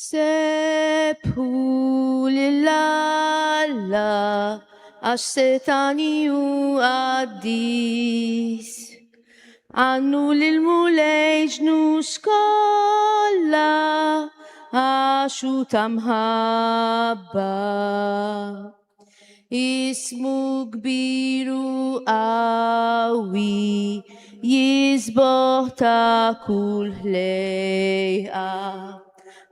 Sephu lilala assetaniu addis Anu lilmulejnu skola ashutam haba Ismu gbiru awi yizboh takul le'a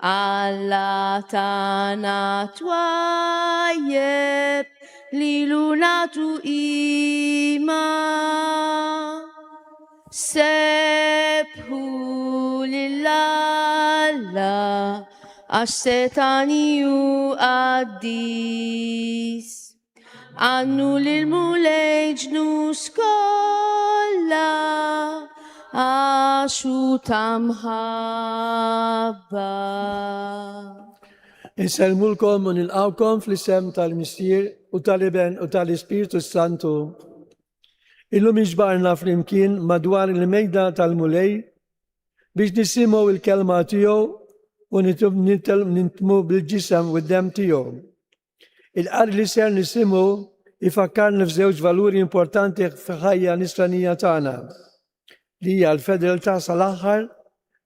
Allah tanat wayeb lilunatu ima Sephu lilala assetaniu addis Anu lilmulejnu skola ashutam haba. Insalmulkom en in aankomst lisem tal mistir utaliben utal Espiritu Santo. Illumixbar naflimkin madwar il-mejda tal-mulej biex nisimaw il-kelma tiegħu u nintmu bil-ġisem u d-dem tiegħu. Il-qari li ser nisimaw ifakkarna f'żewġ valuri importanti f'ħajja nisranija tagħna li hija l-fedeltà sal-aħħar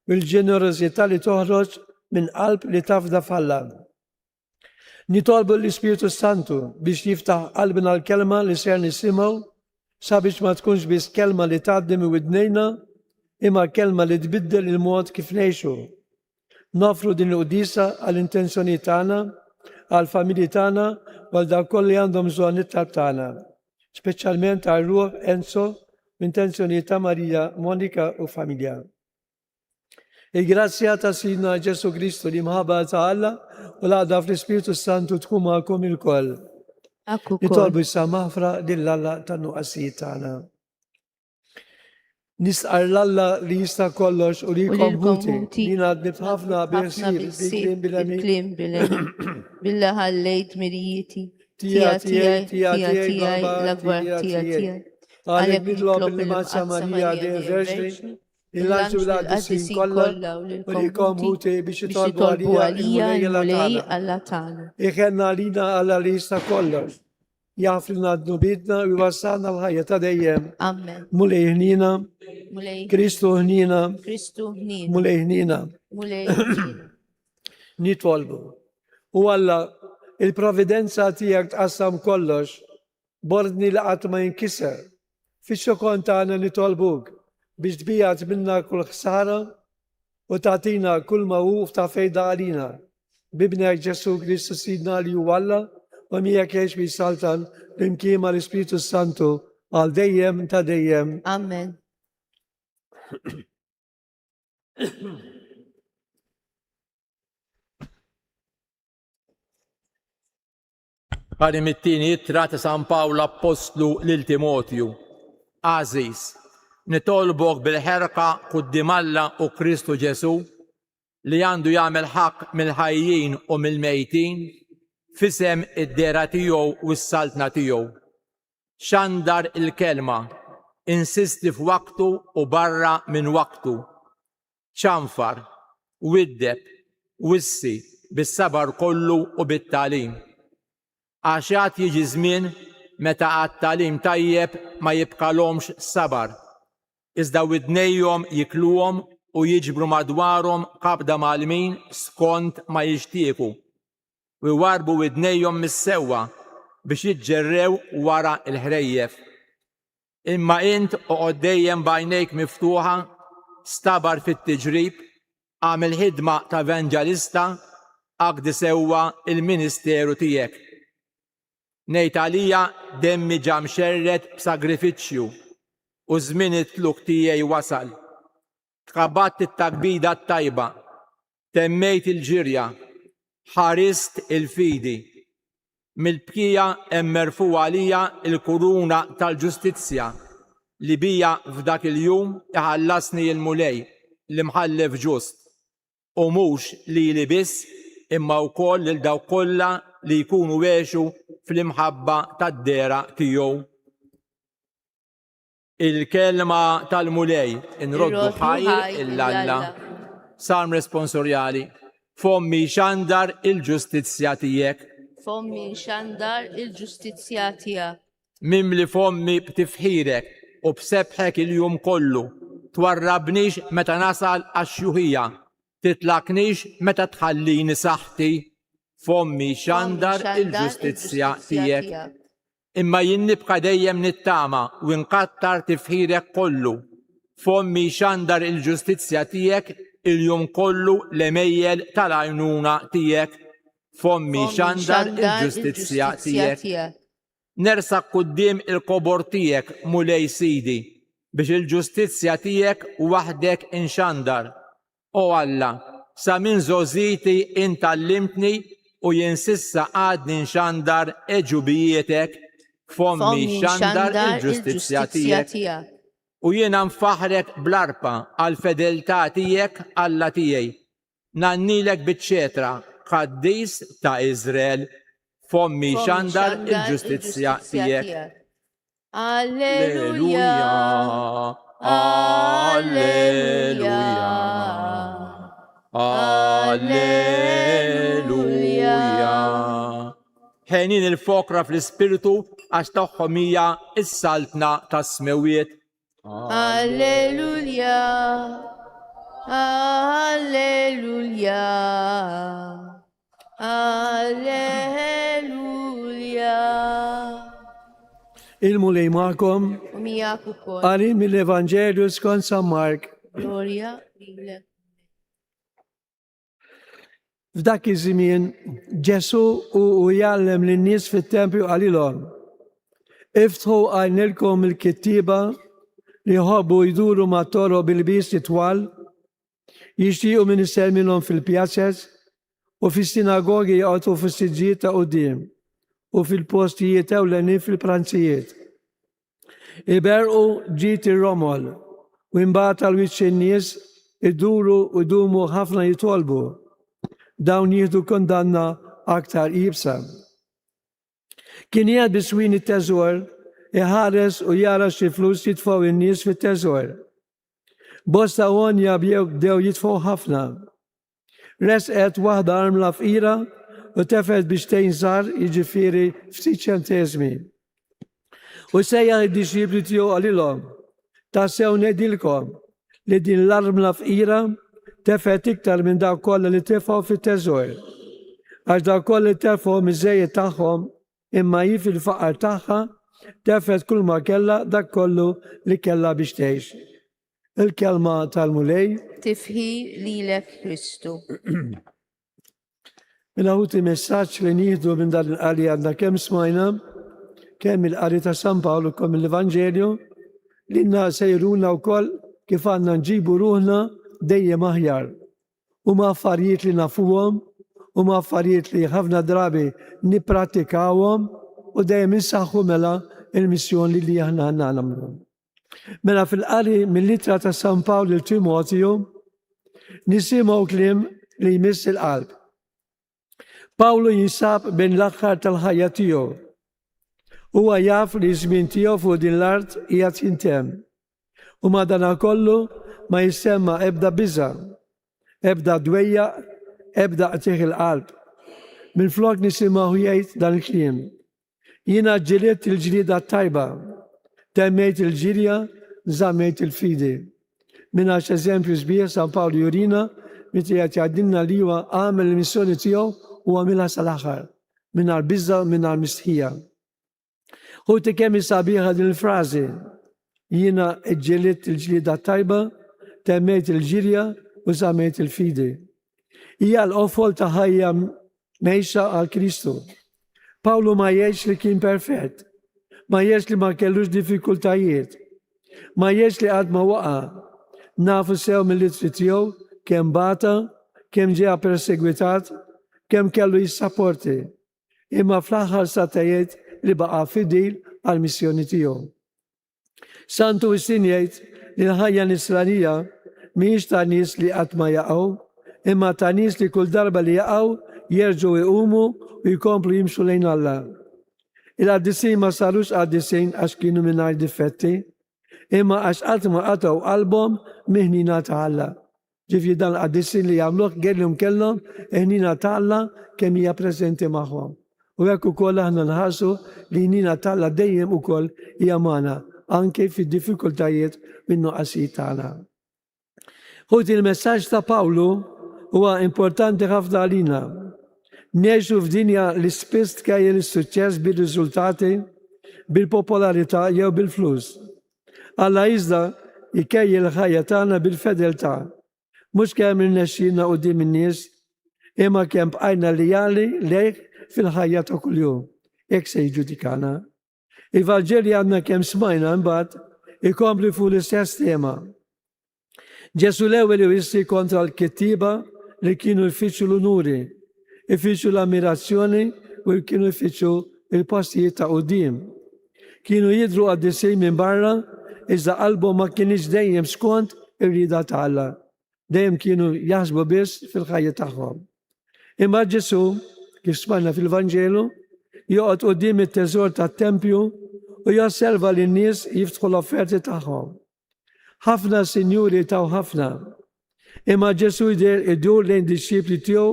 u l-ġenerożità li toħroġ minn qalb li tafda f'Alla. Nitolbu l-Ispiritu Santu biex jiftaħ qalbna l-kelma li ser nisimgħu sabiex ma tkunx biss kelma li tgħaddi minn widnejna imma kelma li tbiddel il-mod kif ngħixu. Nofru din il-qudisa għall-intenzjoni tagħna, għall-familji tagħna u għal dawk kollha li għandhom bżonn it-talb tagħna, speċjalment għal-ruħ Enzo l-intenzjoni ta' Marija, Monika u familja. Il-grazzja ta' Sidna Ġesu Kristu li mħabba ta' Alla u l-għadha fl-Ispiritu Santu tkun magħkom il-koll. Nitolbu issa maħfra lill-Alla tan-nuqqasijiet tagħna. Nisqar l-Alla li jista' kollox u li jkomputi li ngħadni b'ħafna bil-sir bil-klim Billa ħallejt mirjieti tija l-akbar tija Għalek nitlob il-Mazza Marija del Verġni il-lanġu l-għaddisin kollha u li jkomputi biex jitolbu għalija il-mulej Alla tagħna. Iħenna għalina għalla li jista' kollox. Jafrina d-nubidna u jwassalna l-ħajja ta' dejjem. Amen. Mulej ħnina, Kristu ħnina, mulej ħnina. Nitolbu. U Alla, il-providenza tiegħek tqassam kollox, bordni li qatt ma jinkiser. Fix-xokon tagħna nitolbuk biex tbijat minna kull ħsara u tagħtina kull mawuf ta' fejda għalina. Bibnek Ġesu Kristu Sidna li hu Alla u miegħek jgħix bis-Saltan l-imkien mal-Ispiritu Santu għal dejjem ta' dejjem. Amen. Għari mittini jittra ta' San Pawla Apostlu lil Timotju. Aziz, nitolbok bil-ħerqa quddiem Alla u Kristu Ġesu li għandu jagħmel ħaq mill-ħajjin u mill-mejtin fisem id-dera tiegħu u s-saltna tiegħu. Xandar il-kelma, insisti f'waqtu u barra minn waqtu. ċanfar, widdeb, wissi, bis-sabar kollu u bit-talim. Għaxat jiġi żmien meta għat-talim tajjeb ma jibkalhomx sabar. Iżda widnejhom jikluhom u jiġbru madwarhom qabda malmin skont ma jixtiequ. U jwarbu widnejhom mis-sewwa biex jiġġerrew wara l-ħrejjef. Imma int oqgħod dejjem b'għajnejk miftuħa, stabar fit-tiġrib, għamel ħidma ta' evanġelista, għaqdi sewwa il-ministeru tiegħek. Ngħid għalija demmi ġa mxerred b'sagrifiċċju u żmien it-tluk tiegħi wasal. Tqabbadt it-takbida t-tajba, temmejt il-ġirja, ħarist il-fidi. Mill-bkija hemm merfuqa għalija il-kuruna tal-ġustizzja li bija f'dak il-jum iħallasni il-mulej li mħallef ġust u mhux li biss imma wkoll lil dawk kollha li jkunu għexu fl-imħabba tad-dera tiegħu. Il-kelma tal-mulej inroddu ħajr il-Alla. Salm responsorjali. fommi xandar il-ġustizzja tiegħek. Fommi xandar il-ġustizzja tiegħek. Mimli fommi b'tifħirek u b'sebħek il-jum kollu. Twarrabnix meta nasal għax-xjuħija. Titlaknix meta tħallini saħti. Fommi xandar il-ġustizzja tiegħek. Imma jien nibqa' dejjem nittama u nqattar tifħirek kollu. Fommi xandar il-ġustizzja tiegħek il-jum kollu l-emejjel tal-għajnuna tiegħek. Fommi xandar il-ġustizzja tiegħek. Nersa quddiem il-kobor tiegħek mulej Sidi biex il-ġustizzja tiegħek waħdek inxandar. O Alla, sa minn żożiti intallimtni u jinsissa għadni nxandar eġubijietek. Fommi xandar il-ġustizzja tiegħek. U jiena nfaħrek bl-arpa għal-fedeltà tiegħek Alla tiegħi. Nannilek biċ-ċetra Qaddis ta' Iżrael. Fommi xandar il-ġustizzja tiegħek. Alleluja. Alleluja. Alleluja. Ħenin il-fokra fl-ispiritu għax tagħhom hija s-saltna tas-smewiet. Alleluja. Alleluja. Alleluja. Il-mulej ma'kom, U miegħek ukoll. għali mill-Evanġelju skont San Mark. Gloria lilek. F'dak iż-żmien Ġesu u jgħallem lin-nies fit-tempju għalilhom: Iftħu għajnilkom il-kittiba li jħobbu jduru ma' toro bil-bis twal, jixtiequ min isermilhom fil-pjazzes u fis-sinagogi jaqgħu fis-siġġijiet ta' quddiem u fil-postijiet ewlenin fil-pranzijiet. Iberqu ġid ir-romol u imbagħad tal-wiċċ in-nies iduru u jdumu ħafna jitolbu. Dawn jieħdu kondanna aktar ibsa. Kien jgħid biswin it-teżor iħares u jara xi flus jitfgħu in-nies fit-teżor. Bosta għonja bdew jitfgħu ħafna. Resqet waħda armla f'ira u tefet biex tejnsar jiġifieri ftit ċenteżmi. U sejjaħ id-disċipli tiegħu għalilhom: tassew ngħidilkom li din l-armla f'ira tefet iktar minn dawk kollha li tefgħu fit-teżor. Għax dawk kollha li tefgħu miż-żejjed tagħhom imma hi fil-faqar tagħha tefet kull ma kellha dak kollu li kellha biex tgħix. Il-kelma tal-mulej. Tifħi lilek Kristu. Mela ħuti messaġġ li nieħdu minn dan il-qari għandna kemm smajna, kemm il-qari ta' San Pawlu kemm l-Evanġelju, li sejruna wkoll kif għandna nġibu ruħna dejjem aħjar. Huma affarijiet li nafuhom, huma affarijiet li ħafna drabi nipprattikawhom u dejjem insaħħu mela il-missjoni li aħna għandna nagħmlu. Mela fil-qari mill-littra ta' San Pawlu lil Timotju nisimgħu kliem li jmiss il-qalb. Pawlu jinsab bejn l-aħħar tal-ħajja tiegħu. Huwa jaf li żmien tiegħu fuq din l-art qiegħed jintemm. U madankollu ma jisemma ebda biża', ebda dwejja, ebda qtieħ il-qalb. Minflok nisimgħu jgħid dan il-kliem: jiena ġiliet il-ġlieda tajba, temmejt il-ġirja, żammejt il-fidi. Minn għax eżempju sbieħ San Pawlu jurina meta qed jgħidilna li huwa għamel il-missjoni tiegħu u għamilha sal-aħħar mingħajr biża' mingħajr mistħija. Ħuti kemm sabiħa din il-frażi: jiena ġġeliet il-ġlieda tajba, temmejt il-ġirja u żammejt il-fidi. Hija l-qofol ta' ħajja mejxa għal Kristu. Pawlu ma jgħidx li kien perfett, ma jgħidx li ma kellux diffikultajiet, ma jgħidx li qatt ma waqa'. Nafu sew mill-ittri tiegħu kemm bata, kemm ġie persegwitat, kemm kellu jissapporti. Imma fl-aħħar sa tgħid li baqa' fidil għall-missjoni tiegħu. Santu Wistin jgħid li l-ħajja nisranija mhijiex ta' nies li qatt ma jaqgħu, imma ta' nies li kull darba li jaqgħu jerġgħu jqumu u jkomplu jimxu lejn Alla. Il-qaddisin ma sarux qaddisin għax kienu mingħajr difetti, imma għax qatt ma qatgħu qalbhom miħnina ta' Alla. ġifri dan għaddissin li jagħmluh kellhom ħnina Alla kemm hija preżenti magħhom. U hekk ukoll aħna nħarsu li ħnina Alla dejjem ukoll hija magħna anke fid-diffikultajiet min-nuqqasijiet tagħna. Ħud il-messaġġ ta' Pawlu huwa importanti ħafna għalina. Ngħixu f'dinja li spiss tkejjel is-suċċess bir-riżultati, bil-popolarità jew bil-flus. Alla iżda jkejjel ħajja tagħna bil-fedeltà. Mhux kemm irnexxielna quddiem in-nies, imma kemm bqajna lejali lejh fil-ħajja ta' kuljum. Hekk se jġudikana. Il-Vanġeli għandna kemm smajna mbagħad ikompli fuq l-istess tema. Ġesu l-ewwel jwissi kontra l-kittiba li kienu jfittxu l-unuri, jfittxu l-ammirazzjoni u kienu jfittxu il-postijiet ta' quddiem. Kienu jidhru għaddisej minn barra, iżda qalbhom ma kienx dejjem skont ir-rieda ta' Alla. Dejjem kienu jaħsbu biss fil-ħajja tagħhom. Imma Ġesu, kif smajna fil-Vanġelu, joqgħod quddiem it-teżor tat-tempju u josserva li n-nies jiftħu l-offerti tagħhom. Ħafna sinjuri taw ħafna. Imma Ġesu idur lejn disċipli tiegħu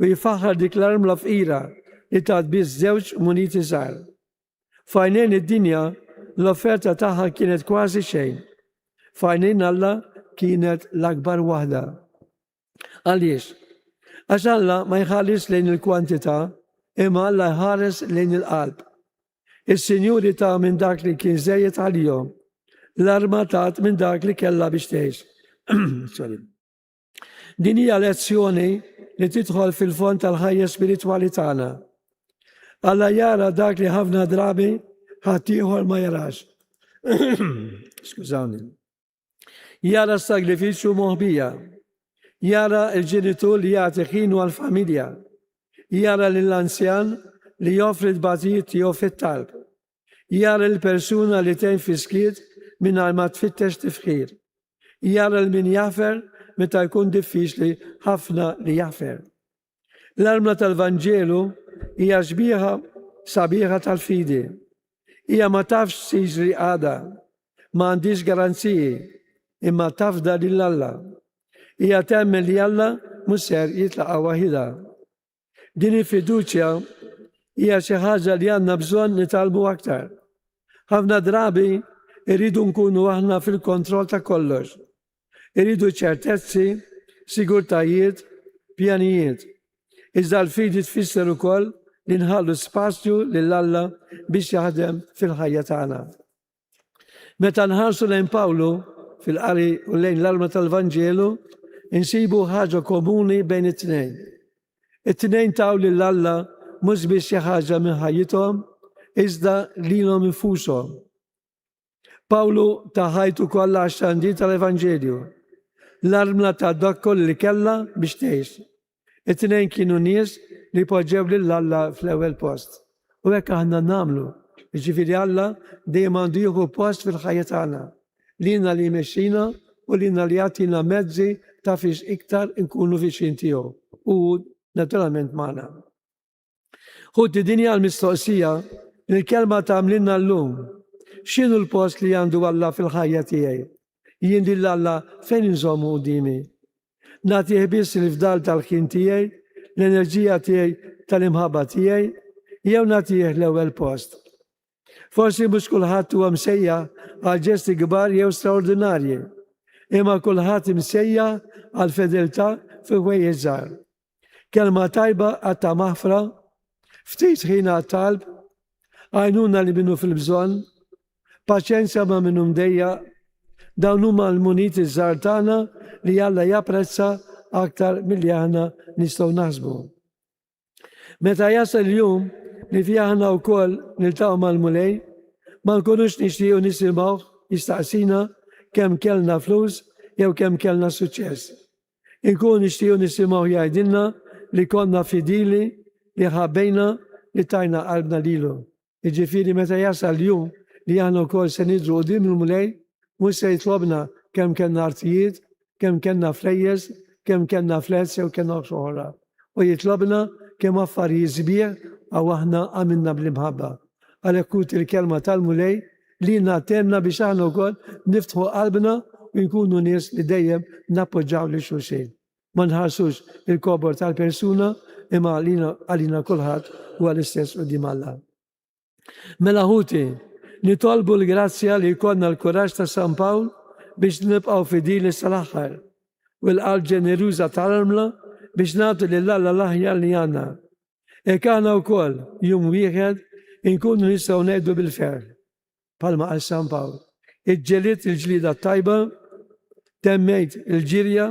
u jifaħħar dik l-armla fqira li tat biss 2 muniti żgħar. F'għajnejn id-dinja l-offerta tagħha kienet kważi xejn. F'għajnejn Alla kienet l-akbar waħda. Għaliex? Għax Alla ma jħallis lejn il-kwantità, imma Alla jħares lejn il-qalb. Is-sinjuri ta' minn dak li kien żejjed għalihom, l-arma tat minn dak li kellha biex tgħix. Din hija lezzjoni li tidħol fil-fond tal-ħajja spiritwali tagħna. Alla jara dak li ħafna drabi ħadd ieħor ma jarax. Skużawni. Jara s-sagrifiċċju moħbija. Jara l-ġenitur li jagħti ħinu għall-familja. Jara lill-anzjan li joffri l-batijiet tiegħu fit-talb. Jara l-persuna li tgħin fiskiet mingħajr ma tfittex tifħir. Jara l-min jaffer meta jkun diffiċli ħafna li jaffer. L-arma tal-Vanġelu hija xbieħa sabiħa tal-fidi. Hija ma tafx siġri għada, ma għandix garanziji, imma tafda lil Alla. Hija temmen li Alla mhux ser jitlaqa' waħida. Din il-fiduċja hija xi ħaġa li għandna bżonn nitalbu aktar. Ħafna drabi irridu nkunu aħna fil-kontroll ta' kollox. Irridu ċertezzi, sigurtajiet, pjanijiet. Iżda l-fidi tfisser ukoll li nħallu spazju lil Alla biex jaħdem fil-ħajja tagħna. Meta nħarsu lejn Pawlu fil-qari u lejn l-arma tal-Vanġelu, insibu ħaġa komuni bejn it-tnejn. It-tnejn taw lil Alla mhux biex xi ħaġa minn ħajjithom, iżda lilhom infushom. Pawlu ta' ħajtu kollha għax-xandi tal-Evanġelju. L-arma ta' dak koll li kellha biex tgħix. It-tnejn kienu nies li poġġew lil Alla fl-ewwel post. U hekk aħna nagħmlu. Jiġifieri Alla dejjem għandu jieħu post fil-ħajja tagħna. Lina li jmexxina u lina li jagħtina mezzi ta' fiex iktar inkunu viċin tiegħu. U naturalment magħna. Ħudd din hija l-mistoqsija li l-kelma tagħmlilna llum. X'inhu l-post li għandu Alla fil-ħajja tiegħi? Jien lil Alla fejn inżommu qudiemi? Nagħtih biss il-fdal tal-ħin tiegħi, l-enerġija tiegħi tal-imħabba tiegħi, jew nagħtih l-ewwel post. Forsi mhux kulħadd huwa msejja għal ġesti kbar jew straordinarji, imma kulħadd imsejja għal fedeltà fi ħwejjeġ żgħar. Kelma tajba għatta maħfra, ftit ħin għat-talb, għajnuna li minnu fil-bżonn, paċenzja ma' minnu mdejja, dawn huma l-muniti żgħar tagħna li Alla japprezza aktar milli aħna nistgħu naħsbu. Meta jasal il-jum li fih aħna wkoll niltaqgħu mal-mulej, ma nkunux nixtiequ nisimgħu jistaqsina kemm kellna flus jew kemm kellna suċċess. Inkunu nixtiequ nisimgħu jgħidilna li konna fidili, li ħabbejna, li tajna qalbna lilu. Jiġifieri meta jasal il-jum li aħna wkoll se nidhru quddiem il-mulej, mhux se jitlobna kemm kellna artijiet, kemm kellna flejjes, kemm kellna flezz jew kellna oħra. U jitlobna kemm affarijiet sbieħ għaw aħna għamilna bl-imħabba. Għalhekk kut il-kelma tal-mulej li natenna biex aħna wkoll niftħu qalbna u nkunu nies li dejjem nappoġġaw li xulxin. Ma nħarsux il-kobor tal-persuna imma għalina kulħadd huwa l-istess quddiem Alla. Mela ħuti, nitolbu l-grazzja li jkollna l-kuraġġ ta' San Pawl biex nibqgħu fidili sal-aħħar u l-qalb ġeneruża tal-armla biex nagħtu lil Alla l-aħjar li għandna. Aħna wkoll jum wieħed inkunu nistgħu ngħidu bil-fer. Palma għal San Pawl. Iġġeliet il-ġlida tajba, temmejt il-ġirja,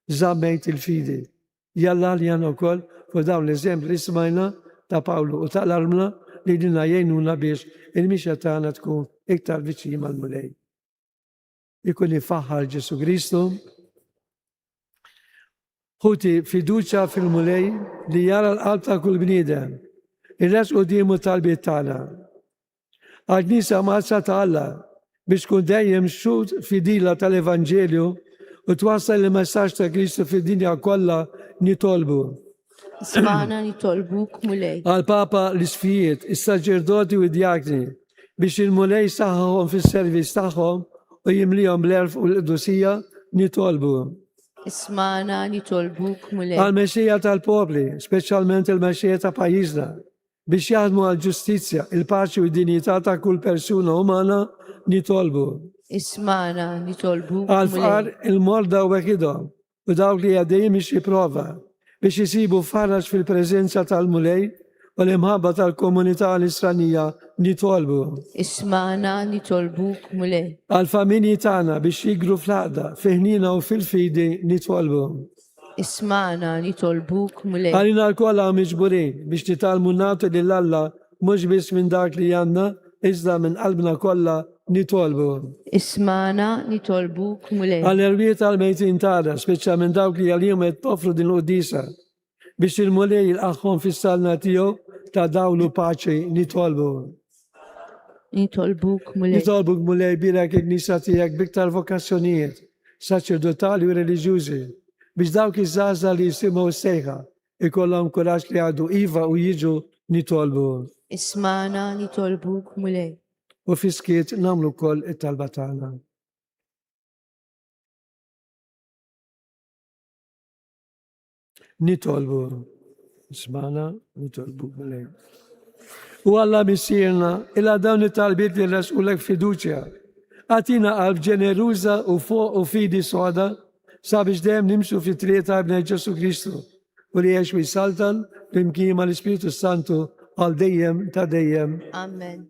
żammejt il-fidi. Jalla li għandna wkoll fuq dawn l-eżempli li smajna ta' Pawlu u tal-armla li dina jgħinuna biex il-mixja tagħna tkun iktar viċin mal-mulej. Ikun ifaħħar Ġesu Kristu. Ħuti fiduċa fil-mulej li jara l-qalb ta' kull bniedem. Ir-res qudiemu talbiet tagħna. Għal-Knisja Mazza ta' Alla biex tkun dejjem xut fidila tal-Evanġelju u twassal il-messaġġ ta' Kristu fid-dinja kollha nitolbu. Ismana nitolbuk mulej. Għal-Papa l-isfijiet, is-saċerdoti u d-djakni biex il-mulej saħħahom fis-servizz tagħhom u jimlihom bl-erf u l-qdusija nitolbu. Ismana nitolbuk mulej. Għal-mexxija tal-popli, speċjalment il-mexxija ta' pajjiżna, biex jaħdmu għal-ġustizzja, il-paċi u d-dinjità ta' kull persuna umana nitolbu. Ismana nitolbuk Għal-fqar mulej. il-morda u weħidhom u dawk li għaddejjin biex jipprova biex jisibu farraġ fil-preżenza tal-mulej u l-imħabba tal-komunità l-isranija nitolbu. Ismana nitolbuk mulej. Għal-familji tagħna biex jigru fl-aqda, fiħnina u fil-fidi nitolbu. Ismana nitolbuk mulej. Għalina l-kolla miġburin biex nitalmu nagħtu lill-Alla mhux biss minn dak li għandna, iżda minn qalbna kollha nitolbu. Ismana nitolbuk mulej. Għal-erbiet għal-mejtin tagħna, speċjalment dawk li għalihom qed toffru din l-qudisa biex il-mulej jilqaħħom fis-salna tiegħu ta' dawlu paċi nitolbu. Nitolbuk mulej. Nitolbuk mulej birek il-Knisja tiegħek biktar vokazzjonijiet saċerdotali u reliġjużi biex dawk iż-żgħażagħ li jisimgħu s-sejħa ikollhom kuraġġ li għadu iva u jiġu nitolbu. Ismana nitolbuk mulej. U fiskiet nagħmlu wkoll it-talba tagħna. Nitolbu. Ismana nitolbuk mulej. U Alla missierna illa dawn it-talbiet li resqulek fiduċja. Għatina qalb ġeneruża u fuq u fidi soda sabiex dejjem nimxu fi triq ta' Ibn Ġesu Kristu u li jgħix saltan flimkien mal-Ispiritu Santu għal dejjem ta' dejjem. Amen.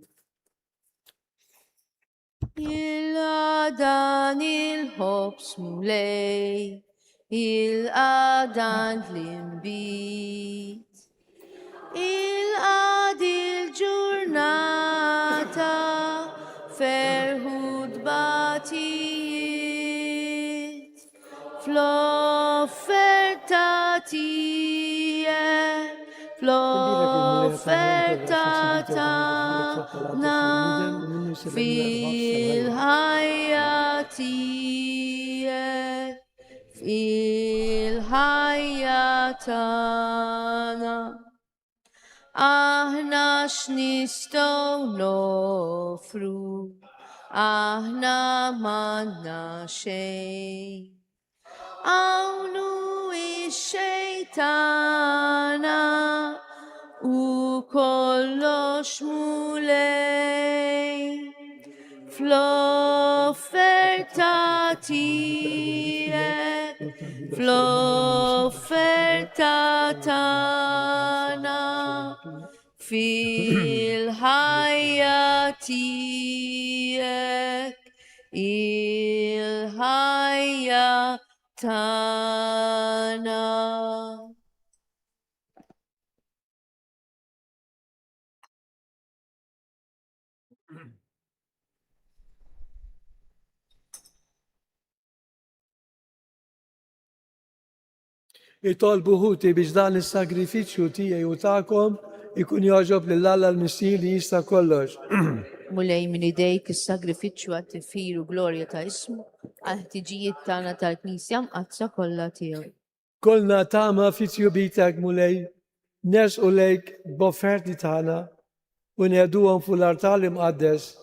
Il-għadan il-ħobs mulej, il-għadan l-imbit, il-għad il-ġurnata, ferħud batijiet, fl-offerta tijek, fl-offerta tagħna fil-ħajja tiegħek, fil-ħajja tagħna. Aħna x'nistgħu nofru, aħna m'għandna xejn. Għawnu ix-xejtana u kollox mulej. Fl-offerta tiegħek, fl-offerta tagħna, fil-ħajja tiegħek, il-ħajja tagħna. Itolbu ħuti biex dan is-sagrifiċċju tiegħi u tagħkom ikun jogħġob lil Alla l-Missier li jista' kollox. Mulej minn idejk is-sagrifiċċju għat-tifir u glorja ta' ismu għal-ħtiġijiet tagħna tal-Knisja mqazza kollha tiegħu. Kollna tama fit-tjubitek mulej, nersqu lejk b'offerti tagħna u ngħeduhom fuq l-artal imqaddes.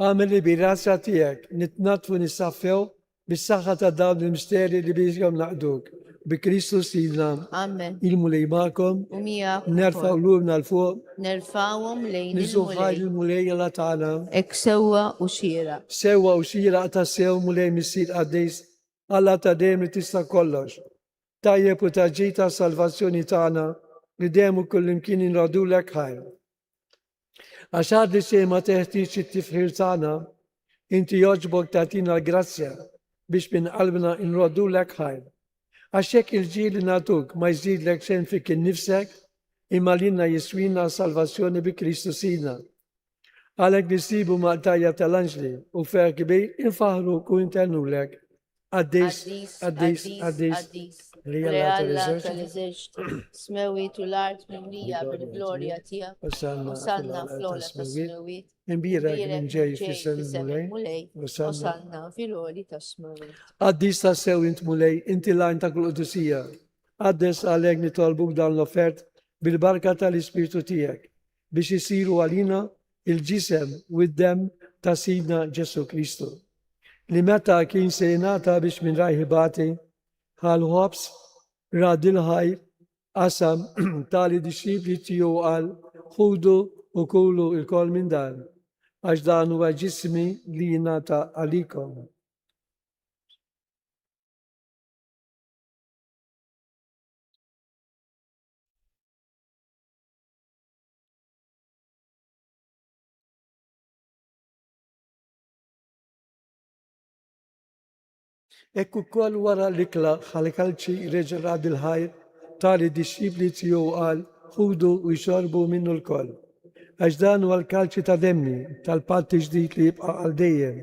Għamel li bir-razza tiegħek nitnatfu nisaffew بالصحة تدام المستري اللي بيجم نعدوك بكريستوس سيدنا Amen. المولي معكم Umiyak نرفع ukoll. قلوبنا لفوق Nerfawhom lejn نرسو خاي il-mulej. المولي الله تعالى Ek sewwa u xira. سوا وشيرا تسيو مولي مسير أديس الله تديم تسا كلش تايب وتجيتا سالفاسيوني تانا نديم كل يمكن نردو لك خير أشاد لشي ما تهتيش التفهير تانا انت يجبك تاتينا الجراسيا بيش من قلبنا نردو لك خير أشيك الجيل ناتوك ما يزيد لك شيء فيك نفسك إما لنا يسوينا سالفاسيوني بكريستوسينا Alek disibu maltaya talangeli, ufer gibi infaharu kuintenu lek. Adis, adis, adis. Realla Reala tal-eżerċt. Smewit u l-art mimlija bil-glorja tija. Osanna fl-ola ta' smewit. Imbira kien ġej fis-sen mulej. mulej. Osanna fil-oli ta' smewit. Addis ta' sew int mulej, inti lajn ta' kull-qudusija. Addes għalek nitolbuk dan l-offert bil-barka tal-Ispiritu tijek biex jisiru għalina il-ġisem u d-dem ta' Sidna Ġesu Kristu. Li meta kien sejnata biex minn rajħibati għal-ħobs radil-ħaj qasam tali disċipli tiju għal ħudu u kullu il-kol minn dan għax dan huwa ġismi li jinata għalikom. Ekku kol wara l-ikla ħal-kalċi reġa radil-ħajr tali disċipli tiju għal ħudu u jxorbu minnu l-kol. Għax dan huwa l-kalċi ta' demni tal-patti ġdid li jibqa' għal dejjem.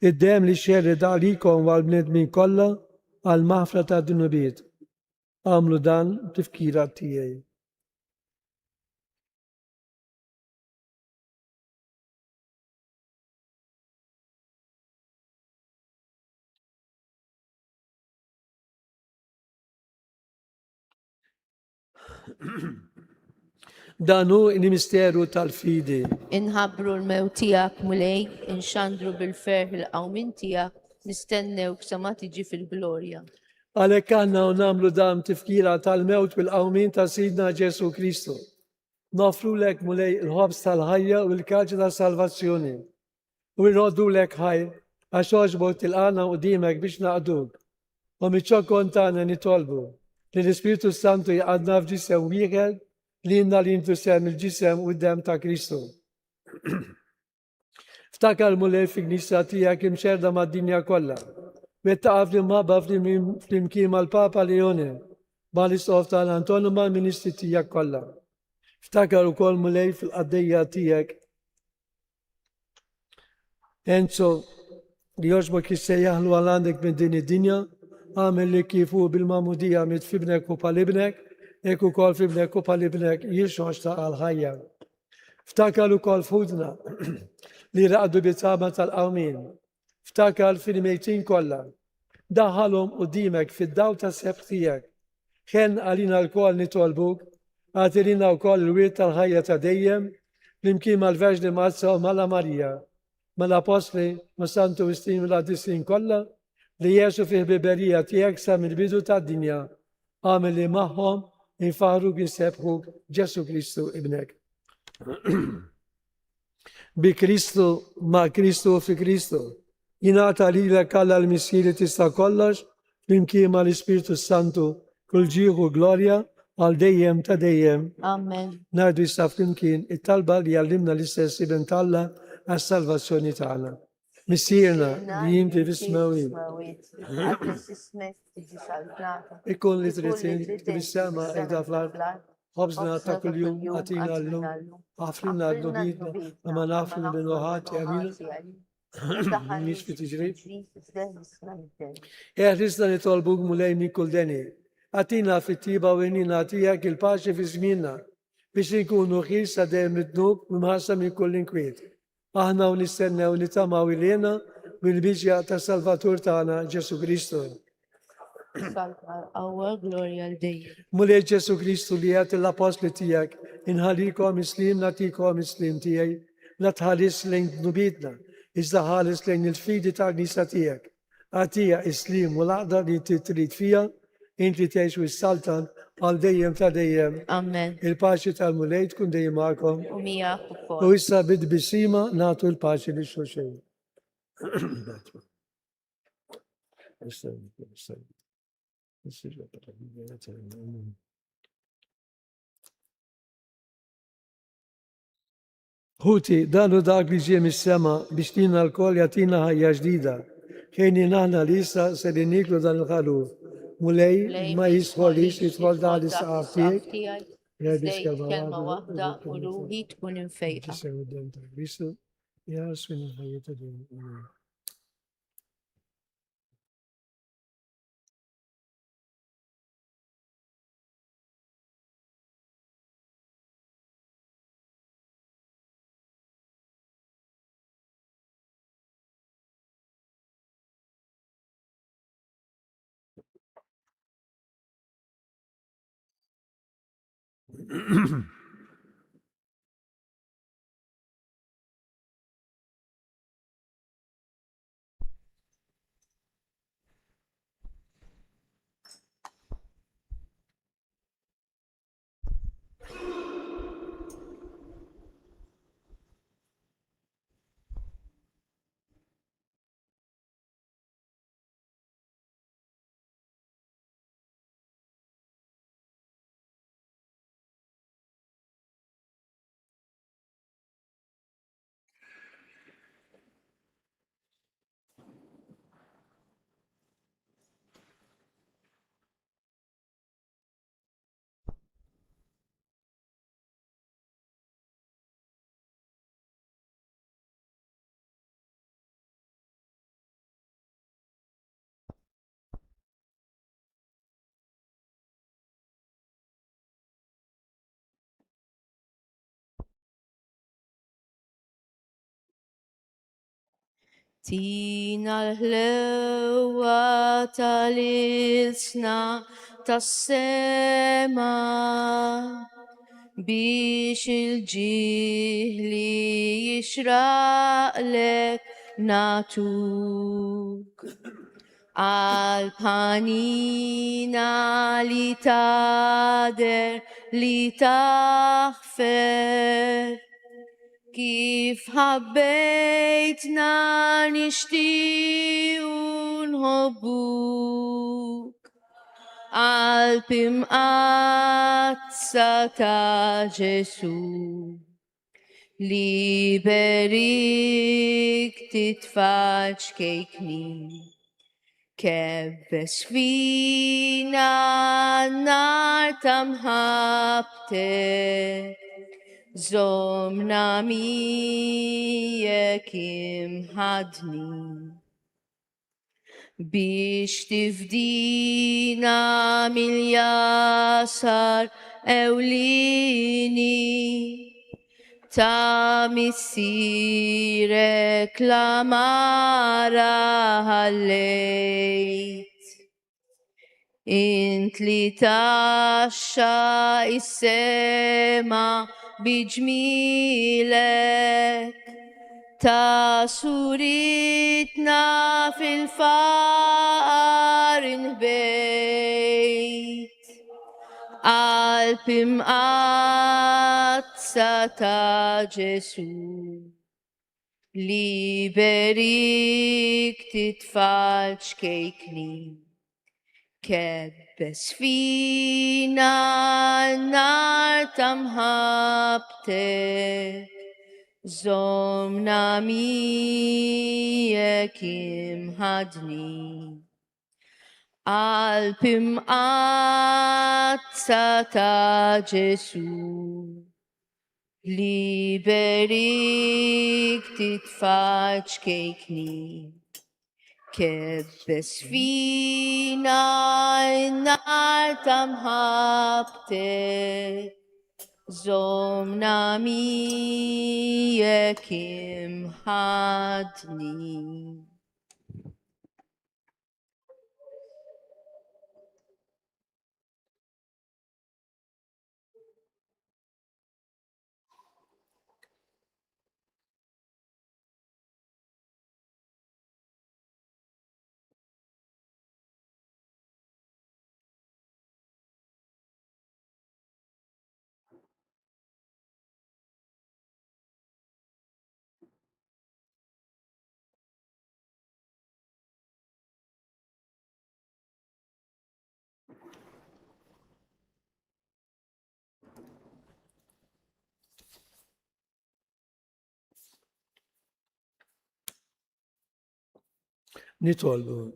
Id-dem li xerred għalikom għal bnedmin kollha għal maħfra ta' dunubiet. Għamlu dan tifkira tiegħi. Danu il-misteru tal-fidi. Inħabru l-mew tijak mulej, inxandru bil-ferħ il-qawmin tijak, nistennew ksama tiġi fil-glorja. Għalek għanna u namlu dam tifkira tal-mewt bil-qawmin ta' Sidna Ġesu Kristu. Nofru lek mulej il-ħobs tal-ħajja u l-kalċi ta' salvazzjoni. U nroddu lek ħajr, għax oġbok til-għana u dimek biex naqduk. U miċċok kontana nitolbu li l-Ispiritu Santu jgħadna f'ġisem wieħed li jinna li jintusem il-ġisem u d-dem ta' Kristu. Ftakar mulej fil-gnisa tijak imxerda ma' dinja kolla. Metta għafli mabba fl-imkien mal-Papa Leone, mal-istof tal-Antonu ma' ministri tijak kolla. Ftakar u kol mulej fil-qaddejja tijak. Enzo, li joġbok jissejjaħlu għal-għandek minn din id-dinja, għamil li kifu bil-mamudija mit fibnek u palibnek, eku kol fibnek u palibnek jixoċ ta' għal-ħajja. Ftakar u kol fudna li raqdu bitama tal-qawmin. Ftakar fil-mejtin kolla. Daħalom u dimek fid-daw ta' sebtijak. Ħen għalina l-kol nitolbuk, għatirina u kol l-wirt tal-ħajja ta' dejjem, l-imkien mal-Verġni Marza u mala Marija, mal-Apostli, ma' Santu Istin u l-Adissin kolla, li jesu fih biberija tijek sa' mill-bidu ta' dinja, għamil li maħħom infaħru bisebħuk Ġesu Kristu ibnek. Bi Kristu, ma' Kristu fi Kristu, jinata li l-kalla l-miskili tista' kollox, l-imkien ma' l-Ispiritu Santu, kull ġiħu glorja, għal dejjem ta' dejjem. Amen. Nardu jistaf l-imkien it-talba li għallimna l-istess ibn talla għas-salvazzjoni tagħna. Missirna li jinti fismawin. Ikkun li tritin bis-sema ejda fl-ard. Ħobżna ta' kull-jum għatina l-lum. Għafrinna d-dubidna ma nafru bil-waħati għamina. Mix fi tiġrib. Eħrisna nitolbuk mulej min kull deni. Għatina fit-tiba u għinina għatijak il-paċi fi żmienna biex nkunu ħilsa dejjem id-dnub u mħassa minn kull inkwiet. Aħna u nistennew li tamaw il-lena bil-biġja ta' Salvatur tagħna Ġesu Kristu. Our gloria l-dejjem. Mulej Ġesu Kristu li għat l-apostli tijak, inħalikom islim natikom islim tijaj, la tħalis lejn nubidna, iżda ħalis lejn il-fidi ta' gnisa tijak. Għatija islim u laqda li titrid fija, inti teħx u s-saltan għal dejjem ta' dejjem. Amen. Il-paċi tal-mulej tkun dejjem ma'kom. U mija U ukoll. issa bid-bisima natu l-paċi li xulxejn. Huti, danu dak li ġie mis-sema biex tina l-kol jatina ħajja ġdida. Kejni naħna li issa se li niklu dan il-ħalu. Mulej ma jisħolix jitħol da li saqaf tijek. Jgħidis kelma wahda u ruħi tkun infejqa. Ġisem id-dem ta' Kristu. Jasmin il-ħajja ta' din. Tina l-ħlewa tal-ilsna tas-sema biex il-ġihli jixraqlek natuk. Al-panina li tader li taħfer kif ħabbejtna nixtiequ nħobbuk. Għal-pim qazza ta' Ġesu liberik titfaċ kejkni. Kebbes fina nar tamħabtek. Zomna mijek imħadni biex tifdina mill-jasar ewlini ta' missirek l-amara ħallejt. Int li taxxa is-sema biġmilek ta' suritna fil-faqar inħbejt. Għal-pim qazza ta' Ġesu liberik titfalċ kejkni. Kebbes fina nar tamħabtek. Zomna mijek imħadni. Għal-pim qazza ta' Ġesu liberik titfaċ kejkni. Kebbes fina nar tamħabtek. Zomna mijek imħadni. نطلبه.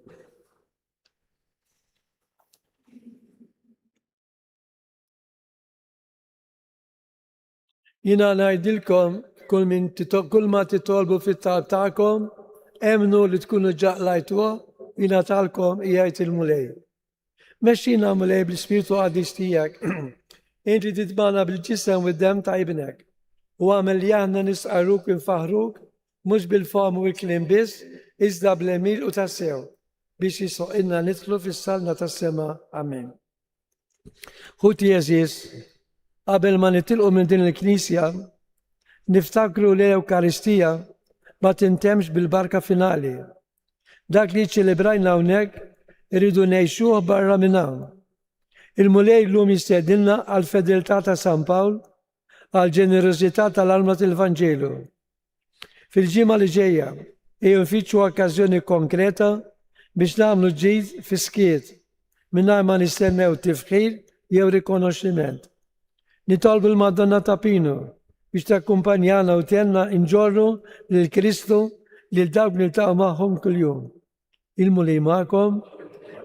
جينا نعيدلكم كل ما تطلبوا في الطلب تاعكم امنوا اللي تكونوا جعلتوه ينطالكم إياية المولاي. مشينا مولاي بالسبيرتو عديستيك انت تتبانا بالجسم والدم تاع ابنك وعمليانا نسألوك ونفهروك مش بالفهم والكلام بس إذا بالميل وتساو باش يسوعنا ندخلوا في الصالة السماء امين. خوتي يا زيس قبل ما نطلقوا من دين الكنيسة نفتكروا الأوكارستية ما تنتمش بالبركة فينالي. داك اللي تشلبرينا هناك نريدو نعيشوه برا منها. المولاي اليوم يستعدلنا على الفيدلتà تاع سان باول على الجينيروزيتà تاع الفانجيلو. في الجمعة اللي جاية نفيتشو اوكازيوني كونكريتا باش نعملو جيد في سكيت من ما نستناو التفخير يو ريكونوشيمنت. نطالب المادونا تابينو باش تاكومبانيانا وتينا نجورو للكريستو للدوق نلتقوا معهم كل يوم. المولاي معكم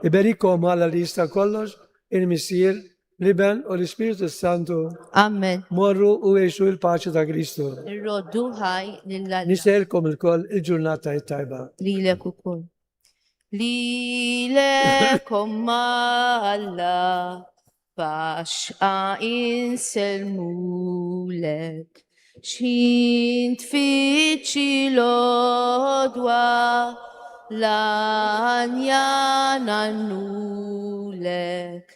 يبارككم على ليستا كلش المسير l'Iben o l'Spirito Santo Amen. morru u eħxu il-paċi ta' Kristu. Nroddu ħaj lilla Niselkom il-koll il-ġurnata tajba. lilek ukoll. Lilekom Alla baxqa inselmulek xint fiċi lodwa lan nannulek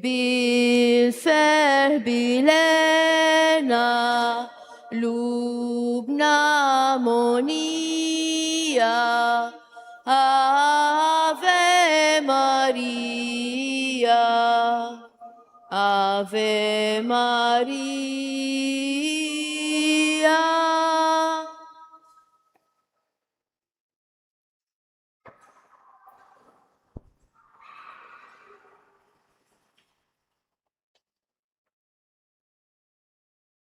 bil-fer bilena lubna monija Ave Maria, Ave Maria.